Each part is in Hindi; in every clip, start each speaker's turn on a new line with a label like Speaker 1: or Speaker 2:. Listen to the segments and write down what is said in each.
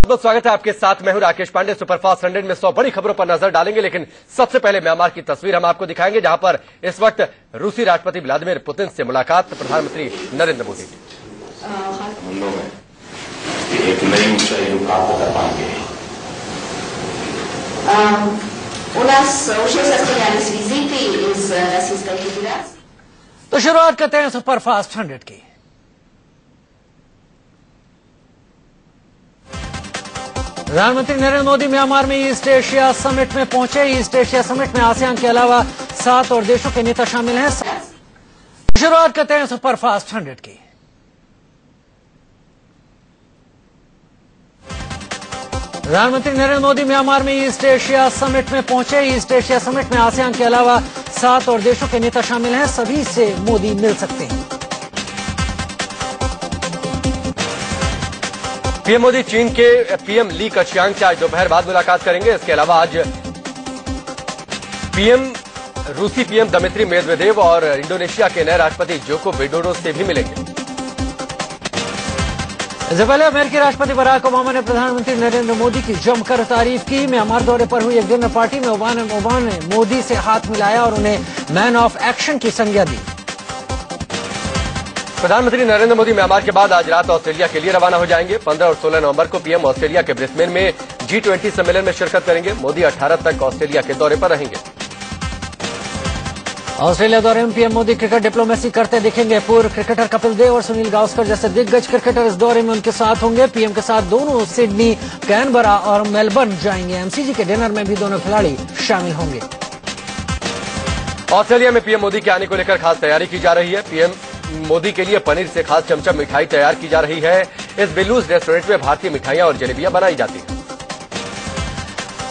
Speaker 1: बहुत स्वागत है आपके साथ। मैं हूं राकेश पांडे। सुपरफास्ट 100 में 100 बड़ी खबरों पर नजर डालेंगे, लेकिन सबसे पहले म्यांमार की तस्वीर हम आपको दिखाएंगे, जहां पर इस वक्त रूसी राष्ट्रपति व्लादिमीर पुतिन से मुलाकात प्रधानमंत्री नरेंद्र मोदी की।
Speaker 2: एक नई ऊंचाई को प्राप्त कर पाएंगे।
Speaker 3: तो शुरुआत करते हैं सुपरफास्ट 100 की। प्रधानमंत्री नरेंद्र मोदी म्यांमार में ईस्ट एशिया समिट में पहुंचे। ईस्ट एशिया समिट में आसियान के अलावा 7 और देशों के नेता शामिल हैं। शुरुआत करते हैं सुपरफास्ट 100 की। प्रधानमंत्री नरेंद्र मोदी म्यांमार में ईस्ट एशिया समिट में पहुंचे। ईस्ट एशिया समिट में आसियान के अलावा 7 और देशों के नेता शामिल हैं। सभी से मोदी मिल सकते हैं।
Speaker 1: पीएम मोदी चीन के पीएम ली कचियांग से आज दोपहर बाद मुलाकात करेंगे। इसके अलावा आज रूसी पीएम दमित्री मेदवेदेव और इंडोनेशिया के नए राष्ट्रपति जोको विडोडो से भी मिलेंगे।
Speaker 3: इससे पहले अमेरिकी राष्ट्रपति बराक ओबामा ने प्रधानमंत्री नरेंद्र मोदी की जमकर तारीफ की। म्यांमार दौरे पर हुई एक डिनर पार्टी में ओबामा ने मोदी से हाथ मिलाया और उन्हें मैन ऑफ एक्शन की संज्ञा दी।
Speaker 1: प्रधानमंत्री नरेंद्र मोदी म्यांमार के बाद आज रात ऑस्ट्रेलिया के लिए रवाना हो जाएंगे। 15 और 16 नवंबर को पीएम ऑस्ट्रेलिया के ब्रिस्बेन में G20 सम्मेलन में शिरकत करेंगे। मोदी 18 तक ऑस्ट्रेलिया के दौरे पर रहेंगे।
Speaker 3: ऑस्ट्रेलिया दौरे में पीएम मोदी क्रिकेट डिप्लोमेसी करते दिखेंगे। पूर्व क्रिकेटर कपिल देव और सुनील गावस्कर जैसे दिग्गज क्रिकेटर इस दौरे में उनके साथ होंगे। पीएम के साथ दोनों सिडनी, कैनबरा और मेलबर्न जाएंगे। एमसीजी के डिनर में भी दोनों खिलाड़ी शामिल होंगे।
Speaker 1: ऑस्ट्रेलिया में पीएम मोदी के आने को लेकर खास तैयारी की जा रही है। पीएम मोदी के लिए पनीर से खास चमचम मिठाई तैयार की जा रही है। इस बिल्लूज रेस्टोरेंट में भारतीय मिठाइयां और जलेबियां बनाई जाती हैं।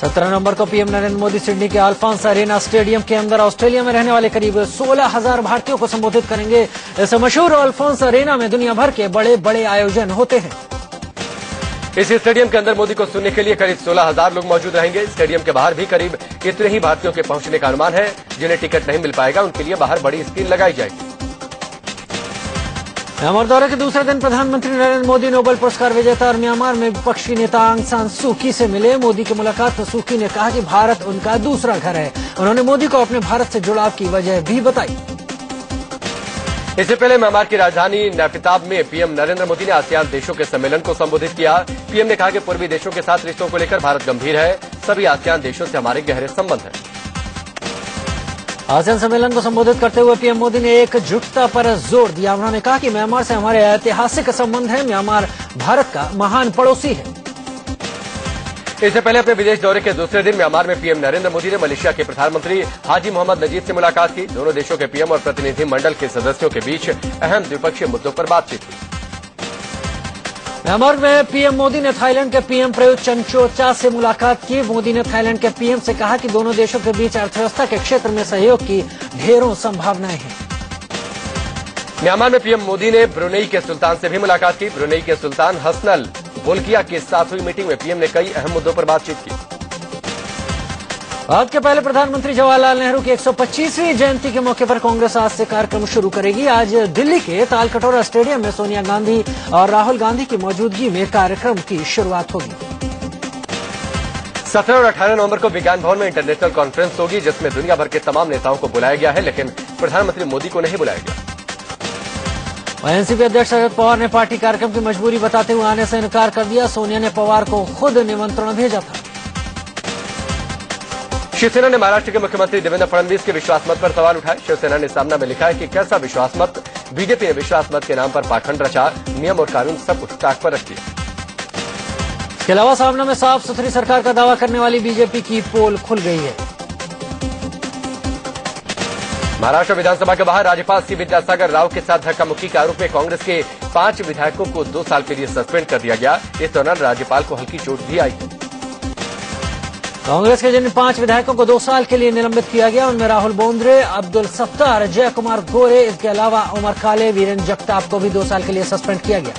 Speaker 3: 17 नवंबर को पीएम नरेंद्र मोदी सिडनी के अल्फोंस अरेना स्टेडियम के अंदर ऑस्ट्रेलिया में रहने वाले करीब 16,000 भारतीयों को संबोधित करेंगे। इस मशहूर अल्फोंस अरेना में दुनिया भर के बड़े बड़े आयोजन होते हैं।
Speaker 1: इस स्टेडियम के अंदर मोदी को सुनने के लिए करीब 16,000 लोग मौजूद रहेंगे। स्टेडियम के बाहर भी करीब इतने ही भारतीयों के पहुंचने का अनुमान है। जिन्हें टिकट नहीं मिल पाएगा उनके लिए बाहर बड़ी स्क्रीन लगाई जाएगी।
Speaker 3: म्यांमार दौरे के दूसरे दिन प्रधानमंत्री नरेंद्र मोदी नोबेल पुरस्कार विजेता और म्यांमार में विपक्षी नेता आंग सान सू की से मिले। मोदी की मुलाकात में सू की ने कहा कि भारत उनका दूसरा घर है। उन्होंने मोदी को अपने भारत से जुड़ाव की वजह भी बताई।
Speaker 1: इससे पहले म्यांमार की राजधानी नैपिताब में पीएम नरेंद्र मोदी ने आसियान देशों के सम्मेलन को संबोधित किया। पीएम ने कहा कि पूर्वी देशों के साथ रिश्तों को लेकर भारत गंभीर है। सभी आसियान देशों से हमारे गहरे संबंध हैं।
Speaker 3: आसियान सम्मेलन को संबोधित करते हुए पीएम मोदी ने एकजुटता पर जोर दिया। उन्होंने कहा कि म्यांमार से हमारे ऐतिहासिक संबंध है। म्यांमार भारत का महान पड़ोसी है।
Speaker 1: इससे पहले अपने विदेश दौरे के दूसरे दिन म्यांमार में पीएम नरेंद्र मोदी ने मलेशिया के प्रधानमंत्री हाजी मोहम्मद नजीब से मुलाकात की। दोनों देशों के पीएम और प्रतिनिधि मंडल के सदस्यों के बीच अहम द्विपक्षीय मुद्दों पर बातचीत हुई।
Speaker 3: म्यांमार में पीएम मोदी ने थाईलैंड के पीएम प्रयुत चनओचा से मुलाकात की। मोदी ने थाईलैंड के पीएम से कहा कि दोनों देशों के बीच अर्थव्यवस्था के क्षेत्र में सहयोग की ढेरों संभावनाएं हैं।
Speaker 1: म्यांमार में पीएम मोदी ने ब्रुनेई के सुल्तान से भी मुलाकात की। ब्रुनेई के सुल्तान हसनल बोल्किया के साथ हुई मीटिंग में पीएम ने कई अहम मुद्दों पर बातचीत की।
Speaker 3: भारत के पहले प्रधानमंत्री जवाहरलाल नेहरू की 125वीं जयंती के मौके पर कांग्रेस आज से कार्यक्रम शुरू करेगी। आज दिल्ली के तालकटोरा स्टेडियम में सोनिया गांधी और राहुल गांधी की मौजूदगी में कार्यक्रम की शुरुआत होगी।
Speaker 1: 17 और 18 नवंबर को विज्ञान भवन में इंटरनेशनल कॉन्फ्रेंस होगी, जिसमें दुनिया भर के तमाम नेताओं को बुलाया गया है, लेकिन प्रधानमंत्री मोदी को नहीं बुलाया गया।
Speaker 3: एनसीपी अध्यक्ष शरद पवार ने पार्टी कार्यक्रम की मजबूरी बताते हुए आने से इनकार कर दिया। सोनिया ने पवार को खुद निमंत्रण भेजा था।
Speaker 1: शिवसेना ने महाराष्ट्र के मुख्यमंत्री देवेंद्र फडणवीस के विश्वास मत पर सवाल उठाए। शिवसेना ने सामना में लिखा है कि कैसा विश्वास मत, बीजेपी ने विश्वास मत के नाम पर पाखंड रचा, नियम और कानून सब कुछ ताक पर रख दिया।
Speaker 3: इसके अलावा सामना में साफ सुथरी सरकार का दावा करने वाली बीजेपी की पोल खुल गई है।
Speaker 1: महाराष्ट्र विधानसभा के बाहर राज्यपाल सी विद्यासागर राव के साथ धक्का-मुक्की के आरोप में कांग्रेस के 5 विधायकों को 2 साल के लिए सस्पेंड कर दिया गया। इस दौरान राज्यपाल को हल्की चोट भी आई।
Speaker 3: कांग्रेस के जिन 5 विधायकों को 2 साल के लिए निलंबित किया गया उनमें राहुल बोंद्रे, अब्दुल सत्तार, जय कुमार गोरे, इसके अलावा उमर काले, वीरेंद्र जगताप को भी 2 साल के लिए सस्पेंड किया गया।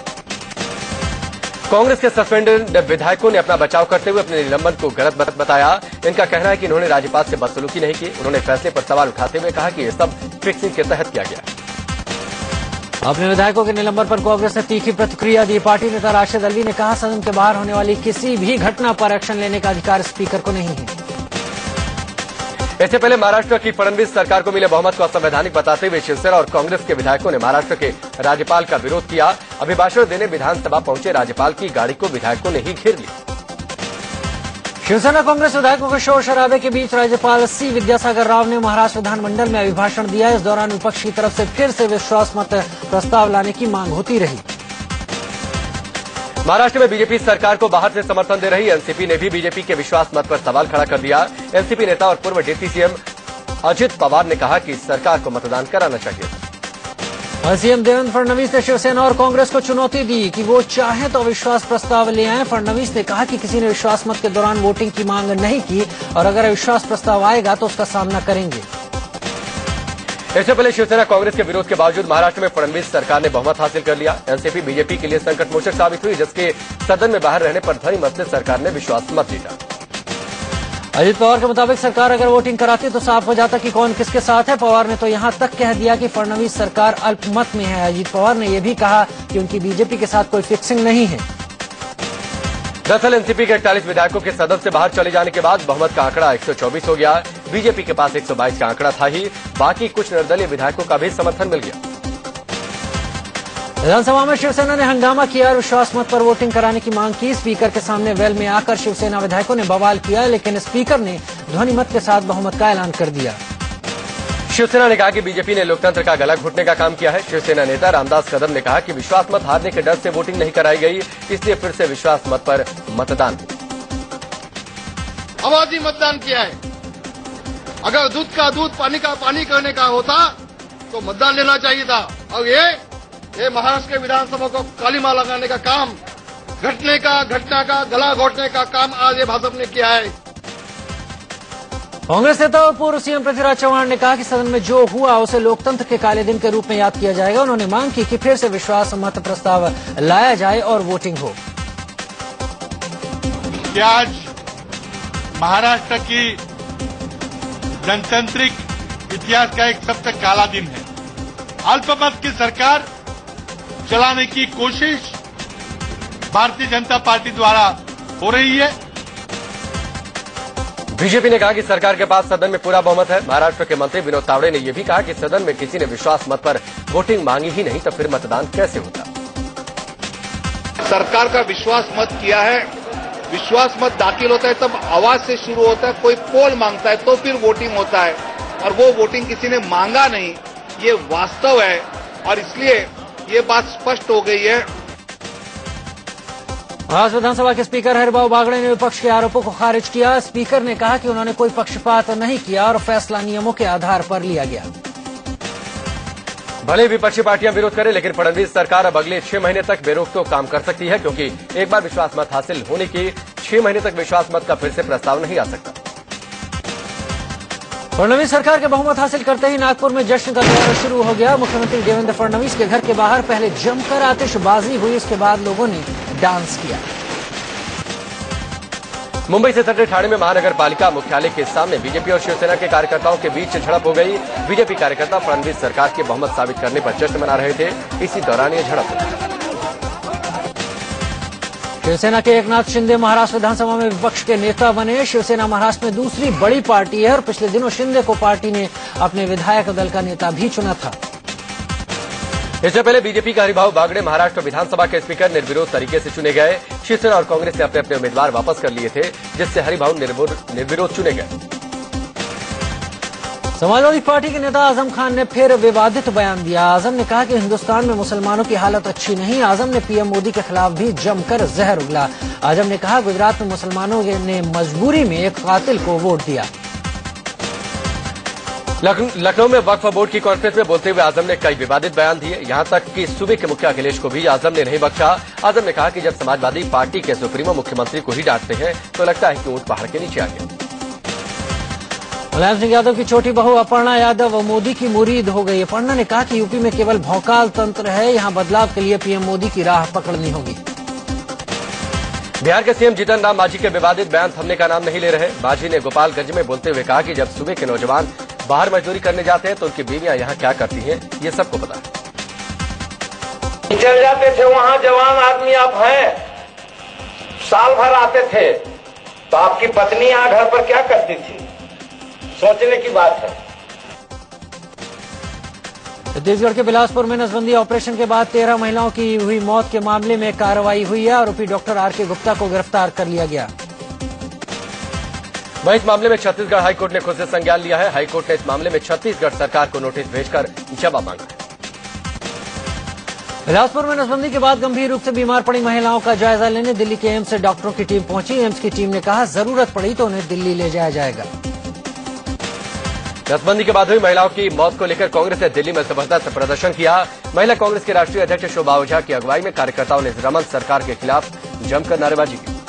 Speaker 1: कांग्रेस के सस्पेंडेड विधायकों ने अपना बचाव करते हुए अपने निलंबन को गलत बताया। इनका कहना है कि इन्होंने राज्यपाल से बदसलूकी नहीं की। उन्होंने फैसले पर सवाल उठाते हुए कहा कि यह सब फिक्सिंग के तहत किया गया।
Speaker 3: अपने विधायकों के निलंबन पर कांग्रेस ने तीखी प्रतिक्रिया दी। पार्टी नेता राशिद अल्वी ने कहा, सदन के बाहर होने वाली किसी भी घटना पर एक्शन लेने का अधिकार स्पीकर को नहीं है।
Speaker 1: इससे पहले महाराष्ट्र की फडणवीस सरकार को मिले बहुमत को असंवैधानिक बताते हुए शिवसेना और कांग्रेस के विधायकों ने महाराष्ट्र के राज्यपाल का विरोध किया। अभिभाषण देने विधानसभा पहुंचे राज्यपाल की गाड़ी को विधायकों ने ही घेर लिया।
Speaker 3: शिवसेना कांग्रेस विधायकों के शोर शराबे के बीच राज्यपाल सी विद्यासागर राव ने महाराष्ट्र विधानमंडल में अभिभाषण दिया। इस दौरान विपक्ष की तरफ से फिर से विश्वास मत प्रस्ताव लाने की मांग होती रही।
Speaker 1: महाराष्ट्र में बीजेपी सरकार को बाहर से समर्थन दे रही एनसीपी ने भी बीजेपी के विश्वास मत पर सवाल खड़ा कर दिया। एनसीपी नेता और पूर्व डिप्टी सीएम अजित पवार ने कहा कि सरकार को मतदान कराना चाहिए।
Speaker 3: और सीएम देवेंद्र फडणवीस ने शिवसेना और कांग्रेस को चुनौती दी कि वो चाहे तो अविश्वास प्रस्ताव ले आए। फडणवीस ने कहा कि किसी ने विश्वास मत के दौरान वोटिंग की मांग नहीं की और अगर अविश्वास प्रस्ताव आएगा तो उसका सामना करेंगे।
Speaker 1: इससे पहले शिवसेना कांग्रेस के विरोध के बावजूद महाराष्ट्र में फडणवीस सरकार ने बहुमत हासिल कर लिया। एनसीपी बीजेपी के लिए संकटमोचक साबित हुई, जिसके सदन में बाहर रहने पर ध्वनि मत से सरकार ने विश्वास मत जीता।
Speaker 3: अजित पवार के मुताबिक सरकार अगर वोटिंग कराती तो साफ हो जाता कि कौन किसके साथ है। पवार ने तो यहां तक कह दिया कि फडणवीस सरकार अल्पमत में है। अजित पवार ने यह भी कहा कि उनकी बीजेपी के साथ कोई फिक्सिंग नहीं है।
Speaker 1: दरअसल एनसीपी के 41 विधायकों के सदन से बाहर चले जाने के बाद बहुमत का आंकड़ा 124 हो गया। बीजेपी के पास 122 का आंकड़ा था ही, बाकी कुछ निर्दलीय विधायकों का भी समर्थन मिल गया।
Speaker 3: विधानसभा में शिवसेना ने हंगामा किया और विश्वास मत पर वोटिंग कराने की मांग की। स्पीकर के सामने वेल में आकर शिवसेना विधायकों ने बवाल किया, लेकिन स्पीकर ने ध्वनि मत के साथ बहुमत का ऐलान कर दिया।
Speaker 1: शिवसेना ने कहा कि बीजेपी ने लोकतंत्र का गला घोटने का काम किया है। शिवसेना नेता रामदास कदम ने कहा कि विश्वास मत हारने के डर से वोटिंग नहीं कराई गई, इसलिए फिर से विश्वास मत पर मतदान
Speaker 4: आवाजी मतदान किया है। अगर दूध का दूध, पानी का पानी करने का होता तो मतदान लेना चाहिए था। और ये महाराष्ट्र के विधानसभा को कालीमा लगाने का काम, घटना का गला घोटने का काम आज ये भाजपा ने किया है।
Speaker 3: कांग्रेस नेता और पूर्व सीएम पृथ्वीराज चव्हाण ने कहा कि सदन में जो हुआ उसे लोकतंत्र के काले दिन के रूप में याद किया जाएगा। उन्होंने मांग की कि फिर से विश्वास मत प्रस्ताव लाया जाए और वोटिंग हो।
Speaker 5: आज महाराष्ट्र की जनतांत्रिक इतिहास का एक सबसे काला दिन है। अल्पमत की सरकार चलाने की कोशिश भारतीय जनता पार्टी द्वारा हो रही है।
Speaker 1: बीजेपी ने कहा कि सरकार के पास सदन में पूरा बहुमत है। महाराष्ट्र के मंत्री विनोद तावड़े ने यह भी कहा कि सदन में किसी ने विश्वास मत पर वोटिंग मांगी ही नहीं तो फिर मतदान कैसे होता।
Speaker 4: सरकार का विश्वास मत किया है। विश्वास मत दाखिल होता है तब आवाज से शुरू होता है, कोई पोल मांगता है तो फिर वोटिंग होता है, और वो वोटिंग किसी ने मांगा नहीं, ये वास्तव है। और इसलिए ये बात स्पष्ट हो गई है।
Speaker 3: महाराष्ट्र विधानसभा के स्पीकर हरिभाऊ बागड़े ने विपक्ष के आरोपों को खारिज किया। स्पीकर ने कहा कि उन्होंने कोई पक्षपात नहीं किया और फैसला नियमों के आधार पर लिया गया।
Speaker 1: भले विपक्षी पार्टियां विरोध करें, लेकिन फडणवीस सरकार अब अगले 6 महीने तक बेरोक-टोक काम कर सकती है, क्योंकि एक बार विश्वास मत हासिल होने की 6 महीने तक विश्वास मत का फिर से प्रस्ताव नहीं आ सकता।
Speaker 3: फडणवीस सरकार के बहुमत हासिल करते ही नागपुर में जश्न का दौर शुरू हो गया। मुख्यमंत्री देवेंद्र फडणवीस के घर के बाहर पहले जमकर आतिशबाजी हुई, उसके बाद लोगों ने डांस किया।
Speaker 1: मुंबई से सटे ठाणे में महानगर पालिका मुख्यालय के सामने बीजेपी और शिवसेना के कार्यकर्ताओं के बीच झड़प हो गई। बीजेपी कार्यकर्ता फडणवीस सरकार के बहुमत साबित करने पर जश्न मना रहे थे, इसी दौरान ये झड़प हुई।
Speaker 3: शिवसेना के एकनाथ शिंदे महाराष्ट्र विधानसभा में विपक्ष के नेता बने। शिवसेना महाराष्ट्र में दूसरी बड़ी पार्टी है और पिछले दिनों शिंदे को पार्टी ने अपने विधायक दल का नेता भी चुना था।
Speaker 1: इससे पहले बीजेपी का हरिभाऊ बागड़े महाराष्ट्र विधानसभा के स्पीकर निर्विरोध तरीके से चुने गए। शिवसेना और कांग्रेस ने अपने अपने उम्मीदवार वापस कर लिए थे, जिससे हरिभाऊ निर्विरोध चुने गए।
Speaker 3: समाजवादी पार्टी के नेता आजम खान ने फिर विवादित बयान दिया। आजम ने कहा कि हिंदुस्तान में मुसलमानों की हालत अच्छी नहीं। आजम ने पीएम मोदी के खिलाफ भी जमकर जहर उगला। आजम ने कहा गुजरात में मुसलमानों ने मजबूरी में एक कातिल को वोट दिया।
Speaker 1: लखनऊ में वक्फ बोर्ड की कॉन्फ्रेंस में बोलते हुए आजम ने कई विवादित बयान दिए। यहां तक कि सूबे के मुखिया अखिलेश को भी आजम ने नहीं बख्शा। आजम ने कहा कि जब समाजवादी पार्टी के सुप्रीमो मुख्यमंत्री को ही डांटते हैं तो लगता है कि ऊंट पहाड़ के नीचे आ गया।
Speaker 3: मुलायम सिंह यादव की छोटी बहू अपर्णा यादव मोदी की मुरीद हो गई। अपर्णा ने कहा कि यूपी में केवल भौकाल तंत्र है, यहां बदलाव के लिए पीएम मोदी की राह पकड़नी होगी।
Speaker 1: बिहार के सीएम जीतन राम मांझी के विवादित बयान थमने का नाम नहीं ले रहे। मांझी ने गोपालगंज में बोलते हुए कहा कि जब सूबे के नौजवान बाहर मजदूरी करने जाते हैं तो उनकी बीवियां यहां क्या करती हैं, ये सबको पता है।
Speaker 6: चल जाते थे वहां जवान आदमी आप हैं, साल भर आते थे, तो आपकी पत्नी यहां घर पर क्या करती थी? सोचने की बात है।
Speaker 3: छत्तीसगढ़ के बिलासपुर में नसबंदी ऑपरेशन के बाद 13 महिलाओं की हुई मौत के मामले में कार्रवाई हुई है। आरोपी डॉक्टर आर.के. गुप्ता को गिरफ्तार कर लिया गया।
Speaker 1: वहीं इस मामले में छत्तीसगढ़ हाईकोर्ट ने खुद से संज्ञान लिया है। हाईकोर्ट ने इस मामले में छत्तीसगढ़ सरकार को नोटिस भेजकर जवाब मांगा है।
Speaker 3: बिलासपुर में नसबंदी के बाद गंभीर रूप से बीमार पड़ी महिलाओं का जायजा लेने दिल्ली के एम्स से डॉक्टरों की टीम पहुंची। एम्स की टीम ने कहा जरूरत पड़ी तो उन्हें दिल्ली ले जाया जाएगा।
Speaker 1: नसबंदी के बाद हुई महिलाओं की मौत को लेकर कांग्रेस ने दिल्ली में जबरदस्त प्रदर्शन किया। महिला कांग्रेस के राष्ट्रीय अध्यक्ष शोभा ओझा की अगुवाई में कार्यकर्ताओं ने रमन सरकार के खिलाफ जमकर नारेबाजी की।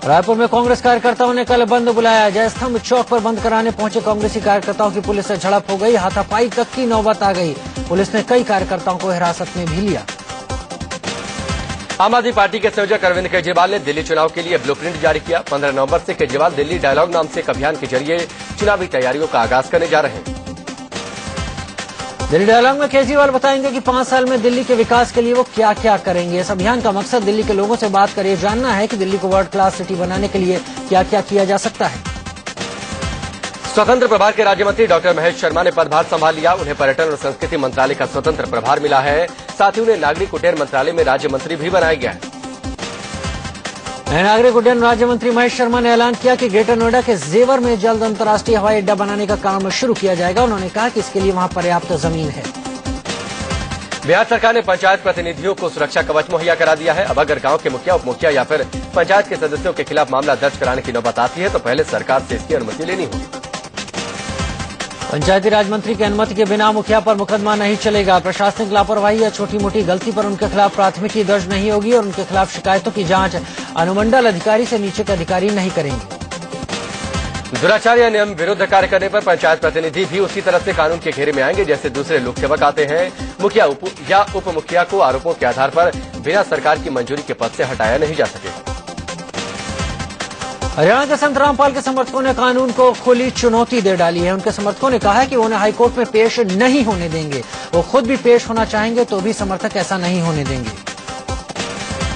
Speaker 3: रायपुर में कांग्रेस कार्यकर्ताओं ने कल बंद बुलाया। जयस्तंभ चौक पर बंद कराने पहुंचे कांग्रेसी कार्यकर्ताओं की पुलिस से झड़प हो गई। हाथापाई तक की नौबत आ गई। पुलिस ने कई कार्यकर्ताओं को हिरासत में भी लिया।
Speaker 1: आम आदमी पार्टी के संयोजक अरविंद केजरीवाल ने दिल्ली चुनाव के लिए ब्लूप्रिंट जारी किया। 15 नवंबर से केजरीवाल दिल्ली डायलॉग नाम से एक अभियान के जरिए चुनावी तैयारियों का आगाज करने जा रहे हैं।
Speaker 3: दिल्ली डायलॉग में केजरीवाल बताएंगे कि 5 साल में दिल्ली के विकास के लिए वो क्या क्या करेंगे। इस अभियान का मकसद दिल्ली के लोगों से बात कर ये जानना है कि दिल्ली को वर्ल्ड क्लास सिटी बनाने के लिए क्या क्या किया जा सकता है।
Speaker 1: स्वतंत्र प्रभार के राज्य मंत्री डॉक्टर महेश शर्मा ने पदभार संभाल लिया। उन्हें पर्यटन और संस्कृति मंत्रालय का स्वतंत्र प्रभार मिला है। साथ ही उन्हें नागरिक उड्डयन मंत्रालय में राज्य मंत्री भी बनाया गया है।
Speaker 3: नागरिक उड्डयन राज्य मंत्री महेश शर्मा ने ऐलान किया कि ग्रेटर नोएडा के जेवर में जल्द अंतर्राष्ट्रीय हवाई अड्डा बनाने का काम शुरू किया जाएगा। उन्होंने कहा कि इसके लिए वहां पर्याप्त जमीन है।
Speaker 1: बिहार सरकार ने पंचायत प्रतिनिधियों को सुरक्षा कवच मुहैया करा दिया है। अब अगर गांव के मुखिया, उप मुखिया या फिर पंचायत के सदस्यों के खिलाफ मामला दर्ज कराने की नौबत आती है तो पहले सरकार से इसकी अनुमति लेनी होगी।
Speaker 3: पंचायती राज मंत्री की अनुमति के बिना मुखिया पर मुकदमा नहीं चलेगा। प्रशासनिक लापरवाही या छोटी मोटी गलती पर उनके खिलाफ प्राथमिकी दर्ज नहीं होगी और उनके खिलाफ शिकायतों की जांच अनुमंडल अधिकारी से नीचे के अधिकारी नहीं करेंगे।
Speaker 1: दुराचार या नियम विरुद्ध कार्य करने पर पंचायत प्रतिनिधि भी उसी तरह से कानून के घेरे में आएंगे जैसे दूसरे लोक सेवक आते हैं। मुखिया या उप मुखिया को आरोपों के आधार पर बिना सरकार की मंजूरी के पद से हटाया नहीं जा सकेगा।
Speaker 3: हरियाणा के संत रामपाल के समर्थकों ने कानून को खुली चुनौती दे डाली है। उनके समर्थकों ने कहा है कि वो उन्हें हाईकोर्ट में पेश नहीं होने देंगे। वो खुद भी पेश होना चाहेंगे तो भी समर्थक ऐसा नहीं होने देंगे।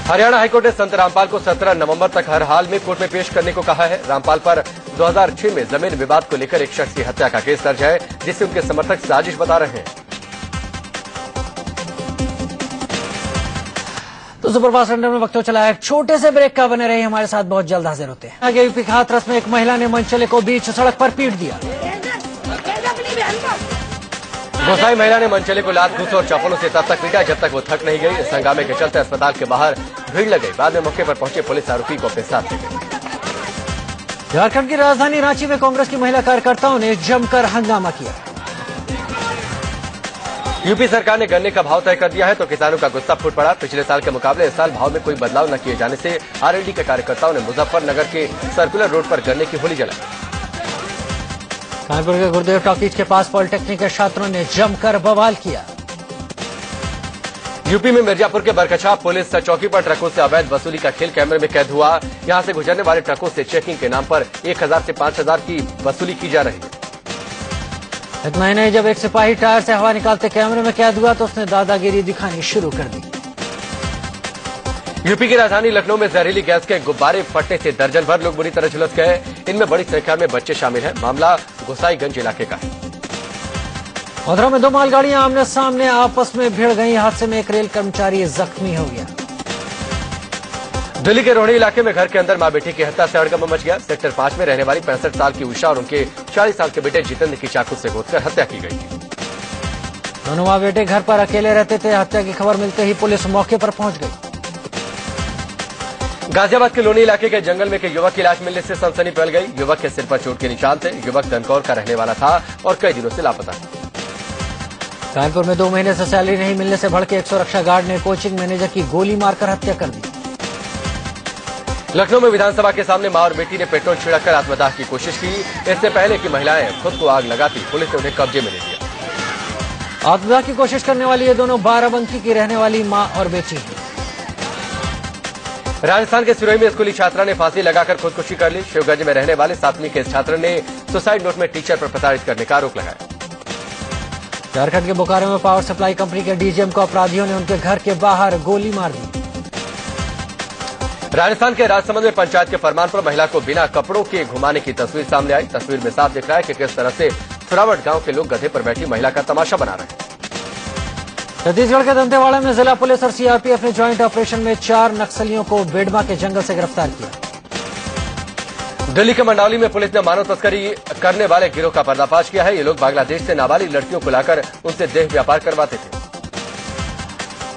Speaker 1: हरियाणा हाईकोर्ट ने संत रामपाल को 17 नवंबर तक हर हाल में कोर्ट में पेश करने को कहा है। रामपाल पर 2006 में जमीन विवाद को लेकर एक शख्स की हत्या का केस दर्ज है जिसे उनके समर्थक साजिश बता रहे हैं।
Speaker 3: तो सुपरफास्ट अंडर में वक्त हो चला है एक छोटे से ब्रेक का। बने रहे हमारे साथ, बहुत जल्द हाजिर होते हैं। आगे यूपी के हाथरस में एक महिला ने मनचले को बीच सड़क पर पीट दिया।
Speaker 1: गोसाई महिला ने मनचले को लात घूंस और चप्पलों से तब तक पीटा जब तक वो थक नहीं गई। इस हंगामे के चलते अस्पताल के बाहर भीड़ लग गई। बाद में मौके पर पहुंचे पुलिस आरोपी को अपने साथ ले गई।
Speaker 3: झारखंड की राजधानी रांची में कांग्रेस की महिला कार्यकर्ताओं ने जमकर हंगामा किया।
Speaker 1: यूपी सरकार ने गन्ने का भाव तय कर दिया है तो किसानों का गुस्सा फूट पड़ा। पिछले साल के मुकाबले इस साल भाव में कोई बदलाव न किए जाने से आरएलडी के कार्यकर्ताओं ने मुजफ्फरनगर के सर्कुलर रोड पर गन्ने की होली जलाई।
Speaker 3: कानपुर के गुरुदेव टॉकीज के पास पॉलिटेक्निक के छात्रों ने जमकर बवाल किया।
Speaker 1: यूपी में मिर्जापुर के बरकछा पुलिस चौकी पर ट्रकों से अवैध वसूली का खेल कैमरे में कैद हुआ। यहां से गुजरने वाले ट्रकों से चेकिंग के नाम पर 1000 से 5000 की वसूली की जा रही है।
Speaker 3: इतना ही नहीं, जब एक सिपाही टायर से हवा निकालते कैमरे में कैद हुआ तो उसने दादागिरी दिखानी शुरू कर दी।
Speaker 1: यूपी की राजधानी लखनऊ में जहरीली गैस के गुब्बारे फटने से दर्जन भर लोग बुरी तरह झुलस गए। इनमें बड़ी संख्या में बच्चे शामिल हैं। मामला गोसाईगंज इलाके का है।
Speaker 3: मथुरा में 2 मालगाड़ियां आमने सामने आपस में भिड़ गई। हादसे में एक रेल कर्मचारी जख्मी हो गया।
Speaker 1: दिल्ली के रोहड़ी इलाके में घर के अंदर मां बेटी की हत्या से हड़कंप मच गया। सेक्टर 5 में रहने वाली 65 साल की उषा और उनके 40 साल के बेटे जितेंद्र की चाकू से गोदकर हत्या की गई।
Speaker 3: दोनों मां बेटे घर पर अकेले रहते थे। हत्या की खबर मिलते ही पुलिस मौके पर पहुंच गई।
Speaker 1: गाजियाबाद के लोनी इलाके के जंगल में एक युवक की लाश मिलने से सनसनी फैल गई। युवक के सिर पर चोट के निशान थे। युवक दनकौर का रहने वाला था और कई दिनों से लापता था।
Speaker 3: कानपुर में 2 महीने से सैलरी नहीं मिलने से भड़के एक सुरक्षा गार्ड ने कोचिंग मैनेजर की गोली मारकर हत्या कर दी।
Speaker 1: लखनऊ में विधानसभा के सामने मां और बेटी ने पेट्रोल छिड़ककर आत्मदाह की कोशिश की। इससे पहले कि महिलाएं खुद को आग लगाती, पुलिस ने उन्हें कब्जे में ले लिया।
Speaker 3: आत्मदाह की कोशिश करने वाली ये दोनों बाराबंकी की रहने वाली मां और बेटी हैं।
Speaker 1: राजस्थान के सिरोही में स्कूली छात्रा ने फांसी लगाकर खुदकुशी कर ली। शिवगंज में रहने वाले 7वीं के छात्र ने सुसाइड नोट में टीचर पर प्रताड़ित करने का आरोप लगाया।
Speaker 3: झारखंड के बोकारो में पावर सप्लाई कंपनी के डीजीएम को अपराधियों ने उनके घर के बाहर गोली मार दी।
Speaker 1: राजस्थान के राजसमंद में पंचायत के फरमान पर महिला को बिना कपड़ों के घुमाने की तस्वीर सामने आई। तस्वीर में साफ दिख रहा है कि किस तरह से थुरावट गांव के लोग गधे पर बैठी महिला का तमाशा बना रहे हैं।
Speaker 3: छत्तीसगढ़ के दंतेवाड़ा में जिला पुलिस और सीआरपीएफ ने ज्वाइंट ऑपरेशन में 4 नक्सलियों को बेडमा के जंगल से गिरफ्तार किया।
Speaker 1: दिल्ली के मंडावली में पुलिस ने मानव तस्करी करने वाले गिरोह का पर्दाफाश किया है। ये लोग बांग्लादेश से नाबालिग लड़कियों को लाकर उनसे देह व्यापार करवाते थे।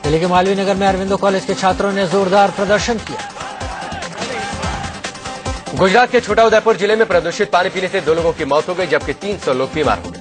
Speaker 3: दिल्ली के मालवीय नगर में अरविंदो कॉलेज के छात्रों ने जोरदार प्रदर्शन किया।
Speaker 1: गुजरात के छोटा उदेपुर जिले में प्रदूषित पानी पीने से 2 लोगों की मौत हो गई, जबकि 300 लोग बीमार हो गए।